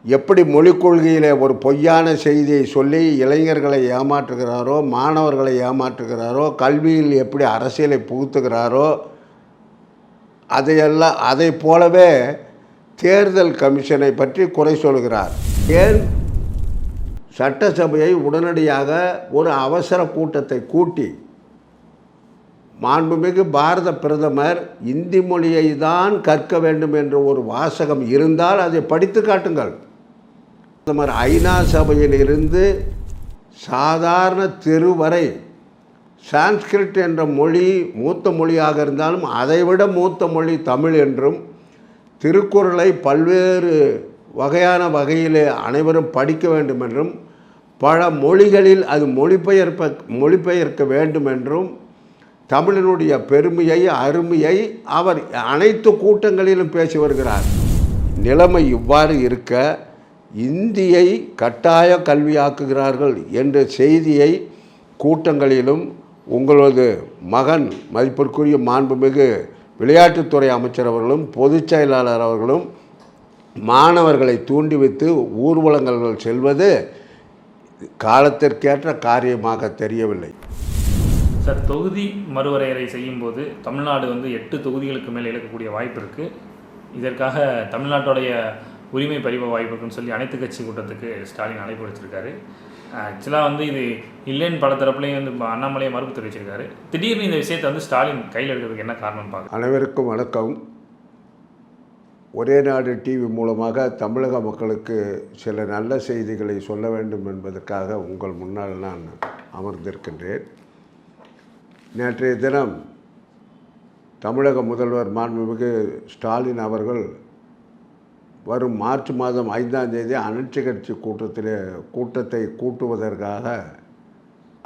எப்படி மொழிக் கொள்கையில் ஒரு பொய்யான செய்தியை சொல்லி இளைஞர்களை ஏமாற்றுகிறாரோ, மாணவர்களை ஏமாற்றுகிறாரோ, கல்வியில் எப்படி அரசியலை புகுத்துகிறாரோ, அதை போலவே தேர்தல் கமிஷனை பற்றி குறை சொல்கிறார். ஏன் சட்டசபையை உடனடியாக ஒரு அவசர கூட்டத்தை கூட்டி மாண்புமிகு பாரத பிரதமர் இந்தி மொழியை தான் கற்க வேண்டும் என்ற ஒரு வாசகம் இருந்தால் அதை படித்து காட்டுங்கள். பிரதமர் ஐநா சபையில் இருந்து சாதாரண தெரு வரை சான்ஸ்கிரிட் என்ற மொழி மூத்த மொழியாக இருந்தாலும் அதைவிட மூத்த மொழி தமிழ் என்றும், திருக்குறளை பல்வேறு வகையிலே அனைவரும் படிக்க வேண்டும் என்றும், பல மொழிகளில் அது மொழிபெயர்க்க வேண்டும் என்றும், தமிழினுடைய பெருமையை அருமையை அவர் அனைத்து கூட்டங்களிலும் பேசி வருகிறார். நிலைமை இவ்வாறு இருக்க இந்தியை கட்டாய கல்வியாக்குகிறார்கள் என்ற செய்தியை கூட்டங்களிலும் உங்களது மகன் மதிப்பிற்குரிய மாண்புமிகு விளையாட்டுத்துறை அமைச்சர் அவர்களும் பொதுச் செயலாளர் அவர்களும் மாணவர்களை தூண்டிவிட்டு ஊர்வலங்கள் செல்வது காலத்திற்கேற்ற காரியமாக தெரியவில்லை. சார், தொகுதி மறுவரையறை செய்யும்போது தமிழ்நாடு 8 தொகுதிகளுக்கு மேலே இழக்கக்கூடிய வாய்ப்பு இருக்குது. இதற்காக தமிழ்நாட்டுடைய உரிமை பறிப வாய்ப்பு இருக்குன்னு சொல்லி அனைத்து கட்சி கூட்டத்துக்கு ஸ்டாலின் அழைப்பு வச்சிருக்காரு. ஆக்சுவலாக இது இல்லைன்னு பல தரப்புலையும் அண்ணாமலையை மறுப்பு தெரிவிச்சிருக்காரு. திடீர்னு இந்த விஷயத்தை ஸ்டாலின் கையில் எடுக்கிறதுக்கு என்ன காரணம்னு பார்க்க. அனைவருக்கும் வணக்கம். ஒரே நாடு டிவி மூலமாக தமிழக மக்களுக்கு சில நல்ல செய்திகளை சொல்ல வேண்டும் என்பதற்காக உங்கள் முன்னால் நான் அமர்ந்திருக்கின்றேன். நேற்றைய தினம் தமிழக முதல்வர் மாண்புமிகு ஸ்டாலின் அவர்கள் வரும் மார்ச் மாதம் 5ஆம் தேதி அனைத்து கட்சி கூட்டத்தை கூட்டுவதற்காக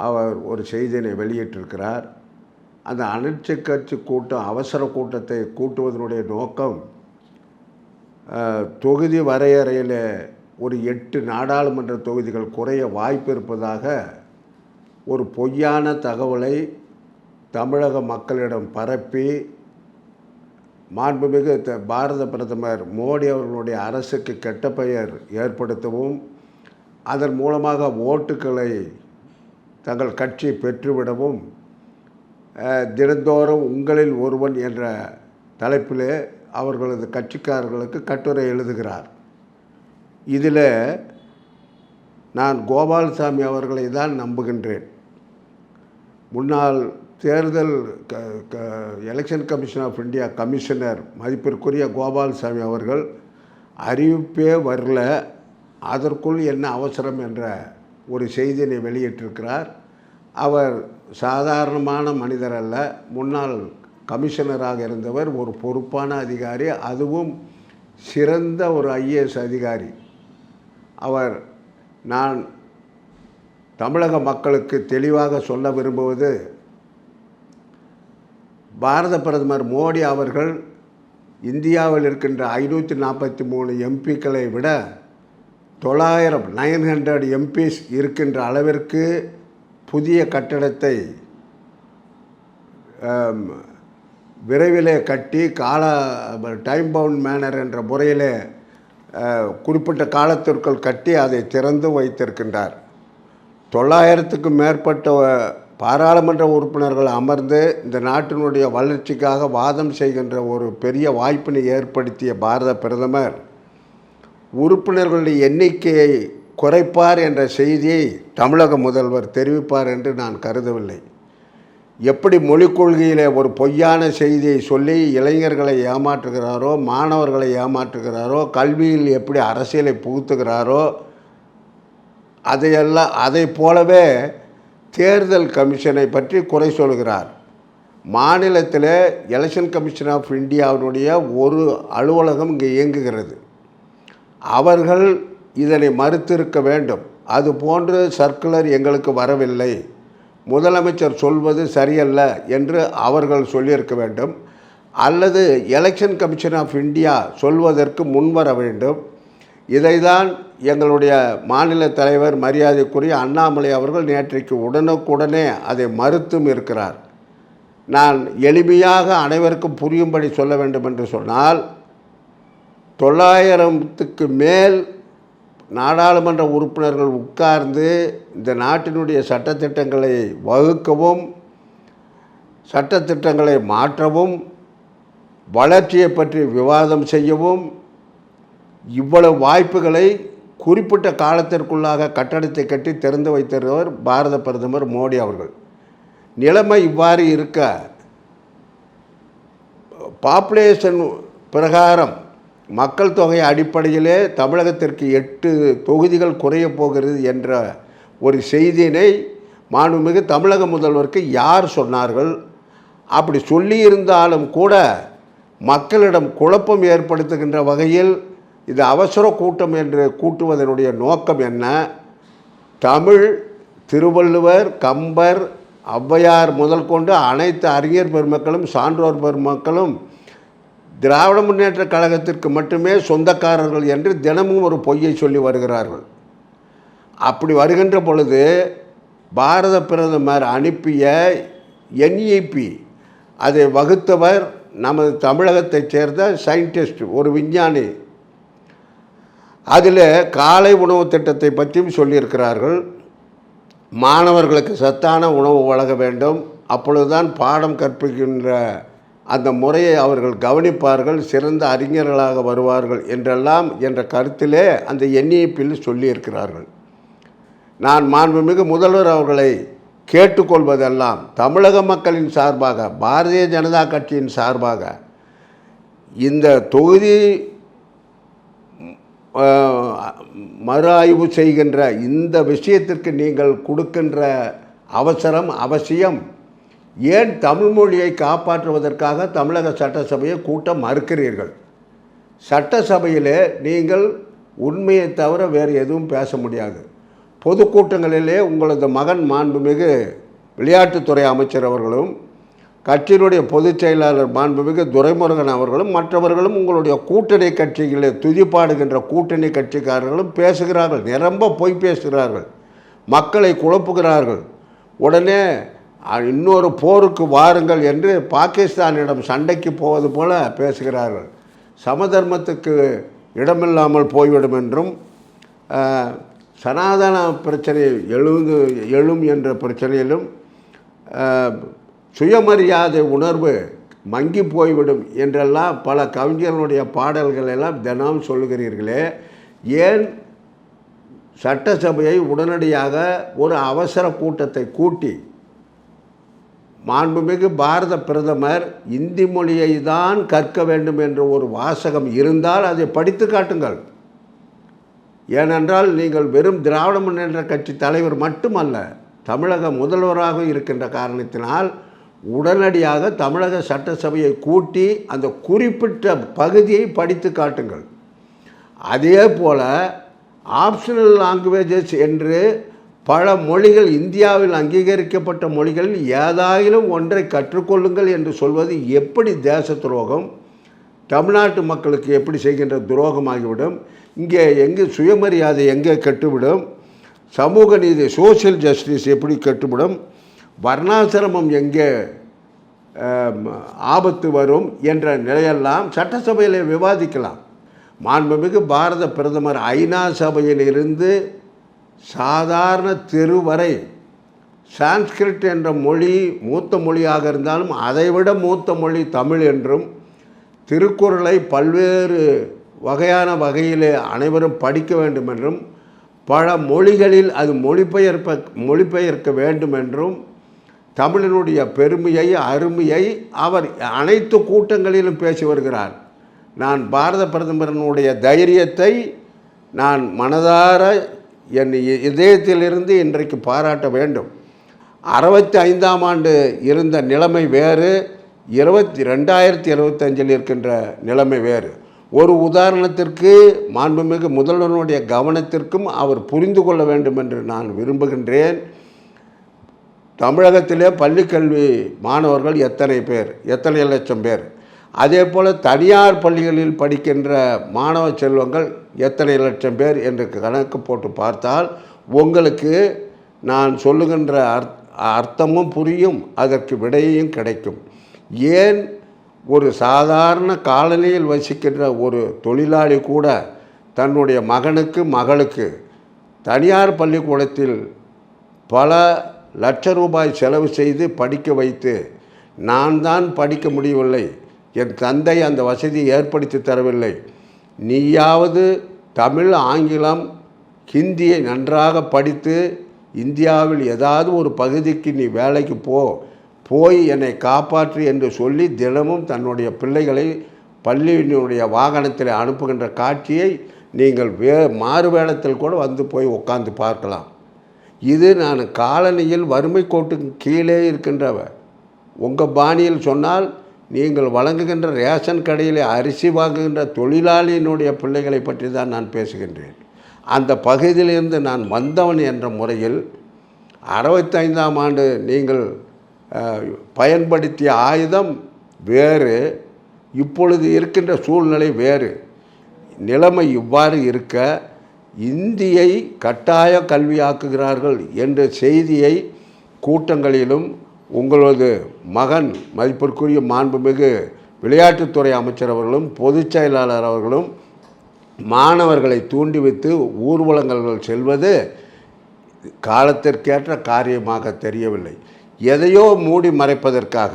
அவர் ஒரு செய்தியினை வெளியிட்டிருக்கிறார். அந்த அனைத்து கட்சி அவசர கூட்டத்தை கூட்டுவதனுடைய நோக்கம் தொகுதி வரையறையில் ஒரு 8 நாடாளுமன்ற தொகுதிகள் குறைய வாய்ப்பு இருப்பதாக ஒரு பொய்யான தகவலை தமிழக மக்களிடம் பரப்பி மாண்புமிகு பாரத பிரதமர் மோடி அவர்களுடைய அரசுக்கு கெட்ட பெயர் ஏற்படுத்தவும், அதன் மூலமாக ஓட்டுக்களை தங்கள் கட்சி பெற்றுவிடவும் தினந்தோறும் உங்களில் ஒருவன் என்ற தலைப்பிலே அவர்களது கட்சிக்காரர்களுக்கு கட்டுரை எழுதுகிறார். இதில் நான் கோபால்சாமி அவர்களை தான் நம்புகின்றேன். முன்னாள் தேர்தல் election commission of India commissioner மதிப்பிற்குரிய கோபால்சாமி அவர்கள் அறிவிப்பே வரல, அதற்குள் என்ன அவசரம் என்ற ஒரு செய்தியினை வெளியிட்டிருக்கிறார். அவர் சாதாரணமான மனிதர் அல்ல, முன்னாள் கமிஷனராக இருந்தவர், ஒரு பொறுப்பான அதிகாரி, அதுவும் சிறந்த ஒரு ஐஏஎஸ் அதிகாரி. நான் தமிழக மக்களுக்கு தெளிவாக சொல்ல விரும்புவது, பாரத பிரதமர் மோடி அவர்கள் இந்தியாவில் இருக்கின்ற 543 எம்பிக்களை விட 900 எம்பிஸ் இருக்கின்ற அளவிற்கு புதிய கட்டடத்தை விரைவிலே கட்டி டைம் பவுண்ட் மேனர் என்ற முறையில் குறிப்பிட்ட காலத்திற்குள் கட்டி அதை திறந்து வைத்திருக்கின்றார். 900க்கும் மேற்பட்ட பாராளுமன்ற உறுப்பினர்கள் அமர்ந்து இந்த நாட்டினுடைய வளர்ச்சிக்காக வாதம் செய்கின்ற ஒரு பெரிய வாய்ப்பினை ஏற்படுத்திய பாரத பிரதமர் உறுப்பினர்களுடைய எண்ணிக்கையை குறைப்பார் என்ற செய்தியை தமிழக முதல்வர் தெரிவிப்பார் என்று நான் கருதவில்லை. எப்படி மொழிக் கொள்கையில் ஒரு பொய்யான செய்தியை சொல்லி இளைஞர்களை ஏமாற்றுகிறாரோ, மாணவர்களை ஏமாற்றுகிறாரோ, கல்வியில் எப்படி அரசியலை புகுத்துகிறாரோ, அதை போலவே தேர்தல் கமிஷனை பற்றி குறை சொல்கிறார். மாநிலத்தில் எலெக்ஷன் கமிஷன் ஆஃப் இந்தியாவினுடைய ஒரு அலுவலகம் இங்கே இயங்குகிறது. அவர்கள் இதனை மறுத்திருக்க வேண்டும். அதுபோன்று சர்க்குலர் எங்களுக்கு வரவில்லை, முதலமைச்சர் சொல்வது சரியல்ல என்று அவர்கள் சொல்லியிருக்க வேண்டும். அல்லது எலெக்ஷன் கமிஷன் ஆஃப் இந்தியா சொல்வதற்கு முன்வர வேண்டும். இதைதான் எங்களுடைய மாநில தலைவர் மரியாதைக்குரிய அண்ணாமலை அவர்கள் நேற்றைக்கு உடனுக்குடனே அதை மறுத்தும் இருக்கிறார். நான் எளிமையாக அனைவருக்கும் புரியும்படி சொல்ல வேண்டும் என்று சொன்னால், 900க்கு மேல் நாடாளுமன்ற உறுப்பினர்கள் உட்கார்ந்து இந்த நாட்டினுடைய சட்டத்திட்டங்களை வகுக்கவும் சட்டத்திட்டங்களை மாற்றவும் வளர்ச்சியை பற்றி விவாதம் செய்யவும் இவ்வளவு வாய்ப்புகளை குறிப்பிட்ட காலத்திற்குள்ளாக கட்டடத்தை கட்டி திறந்து வைத்திருந்தவர் பாரத பிரதமர் மோடி அவர்கள். நிலைமை இவ்வாறு இருக்க பாப்புலேஷன் பிரகாரம் மக்கள் தொகை அடிப்படையிலே தமிழகத்திற்கு 8 தொகுதிகள் குறையப் போகிறது என்ற ஒரு செய்தியினை மாண்புமிகு தமிழக முதல்வருக்கு யார் சொன்னார்கள்? அப்படி சொல்லியிருந்தாலும் கூட மக்களிடம் குழப்பம் ஏற்படுத்துகின்ற வகையில் இது அவசர கூட்டம் என்று கூட்டுவதனுடைய நோக்கம் என்ன? தமிழ், திருவள்ளுவர், கம்பர், ஔவையார் முதல் கொண்டு அனைத்து அறிஞர் பெருமக்களும் சான்றோர் பெருமக்களும் திராவிட முன்னேற்றக் கழகத்திற்கு மட்டுமே சொந்தக்காரர்கள் என்று தினமும் ஒரு பொய்யை சொல்லி வருகிறார்கள். அப்படி வருகின்ற பொழுது பாரத பிரதமர் அனுப்பிய NEP அதை வகுத்தவர் நமது தமிழகத்தைச் சேர்ந்த சயின்டிஸ்ட், ஒரு விஞ்ஞானி. அதில் காலை உணவு திட்டத்தை பற்றியும் சொல்லியிருக்கிறார்கள். மாணவர்களுக்கு சத்தான உணவு வழங்க வேண்டும், அப்பொழுதுதான் பாடம் கற்பிக்கின்ற அந்த முறையை அவர்கள் கவனிப்பார்கள், சிறந்த அறிஞர்களாக வருவார்கள் என்றெல்லாம் என்ற கருத்திலே அந்த NEPயில் சொல்லியிருக்கிறார்கள். நான் மாண்புமிகு முதல்வர் அவர்களை கேட்டுக்கொள்வதெல்லாம் தமிழக மக்களின் சார்பாக, பாரதிய ஜனதா கட்சியின் சார்பாக இந்த தொகுதி மறு ஆய்வு செய்கின்ற இந்த விஷயத்திற்கு நீங்கள் கொடுக்கின்ற அவசரம் அவசியம். ஏன் தமிழ் மொழியை காப்பாற்றுவதற்காக தமிழக சட்டசபையை கூட்ட மறுக்கிறீர்கள்? சட்டசபையிலே நீங்கள் உண்மையை தவிர வேறு எதுவும் பேச முடியாது. பொதுக்கூட்டங்களிலே உங்களது மகன் மாண்புமிகு விளையாட்டுத்துறை அமைச்சர் அவர்களும் கட்சியினுடைய பொதுச் செயலாளர் மாண்புமிகு துரைமுருகன் அவர்களும் மற்றவர்களும் உங்களுடைய கூட்டணி கட்சிகளை துதிப்பாடுகின்ற கூட்டணி கட்சிக்காரர்களும் பேசுகிறார்கள், நிரம்ப பொய் பேசுகிறார்கள், மக்களை குழப்புகிறார்கள். உடனே இன்னொரு போருக்கு வாருங்கள் என்று பாகிஸ்தானிடம் சண்டைக்கு போவது போல பேசுகிறார்கள். சமதர்மத்துக்கு இடமில்லாமல் போய்விடும் என்றும் சனாதன பிரச்சனை எழும் என்ற பிரச்சனையிலும் சுயமரியாதை உணர்வு மங்கி போய்விடும் என்றெல்லாம் பல கவிஞர்களுடைய பாடல்கள் எல்லாம் தினம் சொல்லுகிறீர்களே, ஏன் சட்டசபையை உடனடியாக ஒரு அவசர கூட்டத்தை கூட்டி மாண்புமிகு பாரத பிரதமர் இந்தி மொழியை தான் கற்க வேண்டும் என்ற ஒரு வாசகம் இருந்தால் அதை படித்து காட்டுங்கள். ஏனென்றால் நீங்கள் வெறும் திராவிட முன்னேற்ற கட்சி தலைவர் மட்டுமல்ல, தமிழக முதல்வராக இருக்கின்ற காரணத்தினால் உடனடியாக தமிழக சட்டசபையை கூட்டி அந்த குறிப்பிட்ட பகுதியை படித்து காட்டுங்கள். அதே போல் ஆப்ஷனல் லாங்குவேஜஸ் என்று பல மொழிகள், இந்தியாவில் அங்கீகரிக்கப்பட்ட மொழிகளில் ஏதாயிலும் ஒன்றை கற்றுக்கொள்ளுங்கள் என்று சொல்வது எப்படி தேச துரோகம்? தமிழ்நாட்டு மக்களுக்கு எப்படி செய்கின்ற துரோகமாகிவிடும்? இங்கே எங்கே சுயமரியாதை எங்கே கெட்டுவிடும்? சமூக நீதி, சோசியல் ஜஸ்டிஸ் எப்படி கெட்டுவிடும்? வர்ணாசிரமம் எங்கே ஆபத்து வரும் என்ற நிலையெல்லாம் சட்டசபையில் விவாதிக்கலாம். மாண்புமிகு பாரத பிரதமர் ஐநா சபையில் இருந்து சாதாரண தெரு வரை சான்ஸ்கிரிட் என்ற மொழி மூத்த மொழியாக இருந்தாலும் அதைவிட மூத்த மொழி தமிழ் என்றும், திருக்குறளை பல்வேறு வகையிலே அனைவரும் படிக்க வேண்டும் என்றும், பல மொழிகளில் அது மொழிபெயர்க்க வேண்டும் என்றும், தமிழினுடைய பெருமையை அருமையை அவர் அனைத்து கூட்டங்களிலும் பேசி வருகிறார். நான் பாரத பிரதமரனுடைய தைரியத்தை நான் மனதார என் இதயத்திலிருந்து இன்றைக்கு பாராட்ட வேண்டும். 65ஆம் ஆண்டு இருந்த நிலைமை வேறு, 2025 இருக்கின்ற நிலைமை வேறு. ஒரு உதாரணத்திற்கு மாண்புமிகு முதல்வனுடைய கவனத்திற்கும் அவர் புரிந்து கொள்ள வேண்டும் என்று நான் விரும்புகின்றேன். தமிழகத்திலே பள்ளிக்கல்வி மாணவர்கள் எத்தனை லட்சம் பேர், அதே போல் தனியார் பள்ளிகளில் படிக்கின்ற மாணவ செல்வங்கள் எத்தனை லட்சம் பேர் என்று கணக்கு போட்டு பார்த்தால் உங்களுக்கு நான் சொல்லுகின்ற அர்த்தமும் புரியும், அதற்கு விடையும் கிடைக்கும். ஏன் ஒரு சாதாரண காலனியில் வசிக்கின்ற ஒரு தொழிலாளி கூட தன்னுடைய மகனுக்கு மகளுக்கு தனியார் பள்ளிக்கூடத்தில் பல லட்ச ரூபாய் செலவு செய்து படிக்க வைத்து நான் தான் படிக்க முடியவில்லை, என் தந்தை அந்த வசதியை ஏற்படுத்தி தரவில்லை, நீயாவது தமிழ், ஆங்கிலம், ஹிந்தியை நன்றாக படித்து இந்தியாவில் ஏதாவது ஒரு பகுதிக்கு நீ வேலைக்கு போய் என்னை காப்பாற்று என்று சொல்லி தினமும் தன்னுடைய பிள்ளைகளை பள்ளியினுடைய வாகனத்தில் அனுப்புகின்ற காட்சியை நீங்கள் மாறு வேடத்தில் கூட வந்து போய் உட்கார்ந்து பார்க்கலாம். இது நான் காலனியில் வறுமை கோட்டுக்கு கீழே இருக்கின்றவ. உங்கள் பாணியில் சொன்னால் நீங்கள் வழங்குகின்ற ரேஷன் கடையில் அரிசி வாங்குகின்ற தொழிலாளியினுடைய பிள்ளைகளை பற்றி தான் நான் பேசுகின்றேன். அந்த பகுதியிலிருந்து நான் வந்தவன் என்ற முறையில் 65ஆம் ஆண்டு நீங்கள் பயன்படுத்திய ஆயுதம் வேறு, இப்பொழுது இருக்கின்ற சூழ்நிலை வேறு. நிலைமை இவ்வாறு இருக்க இந்தியை கட்டாய கல்வியாக்குகிறார்கள் என்ற செய்தியை கூட்டங்களிலும் உங்களது மகன் மதிப்பிற்குரிய மாண்புமிகு விளையாட்டுத்துறை அமைச்சர் அவர்களும் பொதுச் செயலாளர் அவர்களும் மாணவர்களை தூண்டிவிட்டு ஊர்வலங்கள் செல்வது காலத்திற்கேற்ற காரியமாக தெரியவில்லை. எதையோ மூடி மறைப்பதற்காக,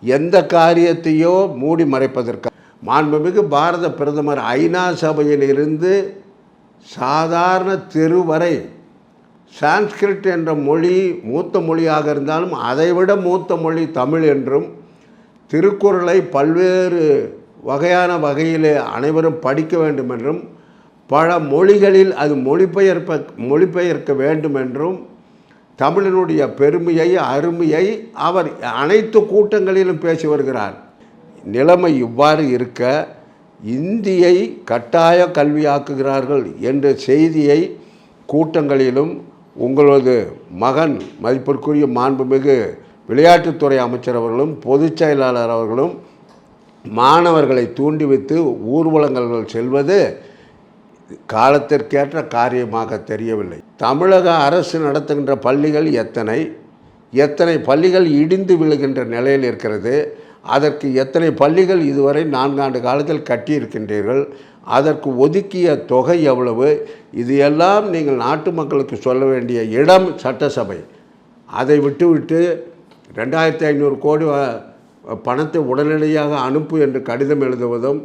எந்த காரியத்தையோ மூடி மறைப்பதற்காக மாண்புமிகு பாரத பிரதமர் ஐநா சபையில் இருந்து சாதாரண தெரு வரை சான்ஸ்கிரிட் என்ற மொழி மூத்த மொழியாக இருந்தாலும் அதைவிட மூத்த மொழி தமிழ் என்றும், திருக்குறளை பல்வேறு வகையிலே அனைவரும் படிக்க வேண்டும் என்றும், பல மொழிகளில் அது மொழிபெயர்க்க வேண்டும் என்றும், தமிழினுடைய பெருமையை அருமையை அவர் அனைத்து கூட்டங்களிலும் பேசி வருகிறார். நிலைமை இவ்வாறு இருக்க இந்தியை கட்டாய கல்வியாக்குகிறார்கள் என்ற செய்தியை கூட்டங்களிலும் உங்களது மகன் மதிப்பிற்குரிய மாண்புமிகு விளையாட்டுத்துறை அமைச்சர் அவர்களும் பொதுச் செயலாளர் அவர்களும் மாணவர்களை தூண்டிவிட்டு ஊர்வலங்கள் செல்வது காலத்திற்கேற்ற காரியமாக தெரியவில்லை. தமிழக அரசு நடத்துகின்ற பள்ளிகள் எத்தனை பள்ளிகள் இடிந்து விழுகின்ற நிலையில் இருக்கிறது. அதற்கு எத்தனை பள்ளிகள் இதுவரை 4 ஆண்டு காலத்தில் கட்டியிருக்கின்றீர்கள், அதற்கு ஒதுக்கிய தொகை எவ்வளவு, இது எல்லாம் நீங்கள் நாட்டு மக்களுக்கு சொல்ல வேண்டிய இடம் சட்டசபை. அதை விட்டுவிட்டு 2500 கோடி பணத்தை உடனடியாக அனுப்பு என்று கடிதம் எழுதுவதும்,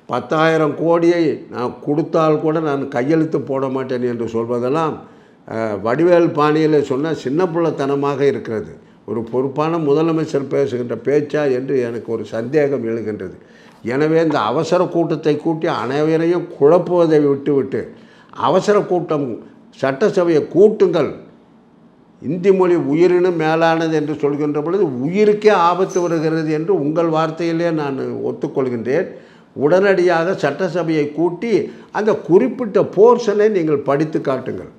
10,000 கோடியை நான் கொடுத்தால் கூட நான் கையெழுத்து போட மாட்டேன் என்று சொல்வதெல்லாம் வடிவேல் பாணியில் சொன்னால் சின்ன பிள்ளைத்தனமாக இருக்கிறது. ஒரு பொறுப்பான முதலமைச்சர் பேசுகின்ற பேச்சா என்று எனக்கு ஒரு சந்தேகம் எழுகின்றது. எனவே இந்த அவசர கூட்டத்தை கூட்டி அனைவரையும் குழப்புவதை விட்டுவிட்டு அவசர கூட்டம் சட்டசபையை கூட்டுங்கள். இந்தி மொழி உயிரினும் மேலானது என்று சொல்கின்ற பொழுது உயிருக்கே ஆபத்து வருகிறது என்று உங்கள் வார்த்தையிலே நான் ஒத்துக்கொள்கின்றேன். உடனடியாக சட்டசபையை கூட்டி அந்த குறிப்பிட்ட போர்ஷனை நீங்கள் படித்து காட்டுங்கள்.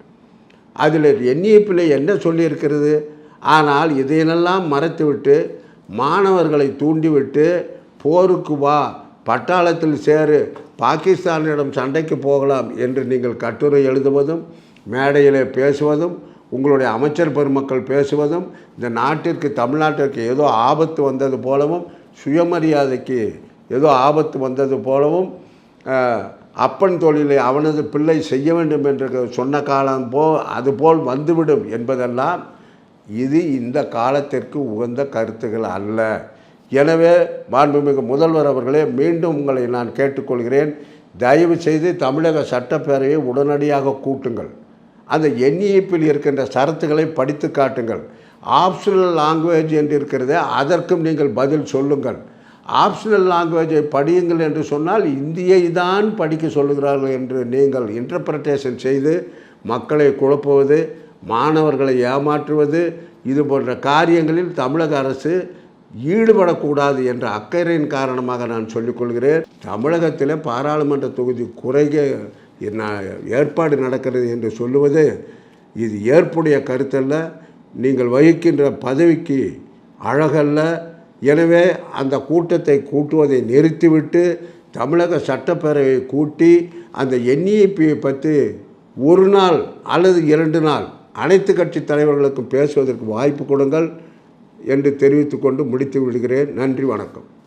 அதில் என்இபியில் என்ன சொல்லியிருக்கிறது? ஆனால் இதையெல்லாம் மறைத்துவிட்டு மாணவர்களை தூண்டிவிட்டு போருக்கு வா, பட்டாளத்தில் சேரு, பாகிஸ்தானிடம் சண்டைக்கு போகலாம் என்று நீங்கள் கட்டுரை எழுதுவதும், மேடையில் பேசுவதும், உங்களுடைய அமைச்சர் பெருமக்கள் பேசுவதும், இந்த நாட்டிற்கு தமிழ்நாட்டிற்கு ஏதோ ஆபத்து வந்தது போலவும், சுயமரியாதைக்கு ஏதோ ஆபத்து வந்தது போலவும், அப்பன் தொழிலை அவனது பிள்ளை செய்ய வேண்டும் என்று சொன்ன காலம் அதுபோல் வந்துவிடும் என்பதெல்லாம் இது இந்த காலத்திற்கு உகந்த கருத்துக்கள் அல்ல. எனவே மாண்புமிகு முதல்வர் அவர்களே, மீண்டும் உங்களை நான் கேட்டுக்கொள்கிறேன், தயவு செய்து தமிழக சட்டப்பேரவையை உடனடியாக கூட்டுங்கள். அந்த என்இபியில் இருக்கின்ற சரத்துக்களை படித்து காட்டுங்கள். ஆப்ஷனல் லாங்குவேஜ் என்று இருக்கிறது, அதற்கும் நீங்கள் பதில் சொல்லுங்கள். ஆப்ஷனல் லாங்குவேஜை படியுங்கள் என்று சொன்னால் இந்தியை தான் படிக்க சொல்லுகிறார்கள் என்று நீங்கள் இன்டர்பிரட்டேஷன் செய்து மக்களை குழப்புவது, மாணவர்களை ஏமாற்றுவது, இது போன்ற காரியங்களில் தமிழக அரசு ஈடுபடக்கூடாது என்ற அக்கறையின் காரணமாக நான் சொல்லிக்கொள்கிறேன். தமிழகத்தில் பாராளுமன்ற தொகுதி குறைக ஏற்பாடு நடக்கிறது என்று சொல்லுவது இது ஏற்புடைய கருத்தல்ல, நீங்கள் வகிக்கின்ற பதவிக்கு அழகல்ல. எனவே அந்த கூட்டத்தை கூட்டுவதை நிறுத்திவிட்டு தமிழக சட்டப்பேரவையை கூட்டி அந்த என்இபியை பற்றி ஒரு நாள் அல்லது 2 நாள் அனைத்து கட்சி தலைவர்களுக்கும் பேசுவதற்கு வாய்ப்பு கொடுங்கள் என்று தெரிவித்துக்கொண்டு முடித்து விடுகிறேன். நன்றி, வணக்கம்.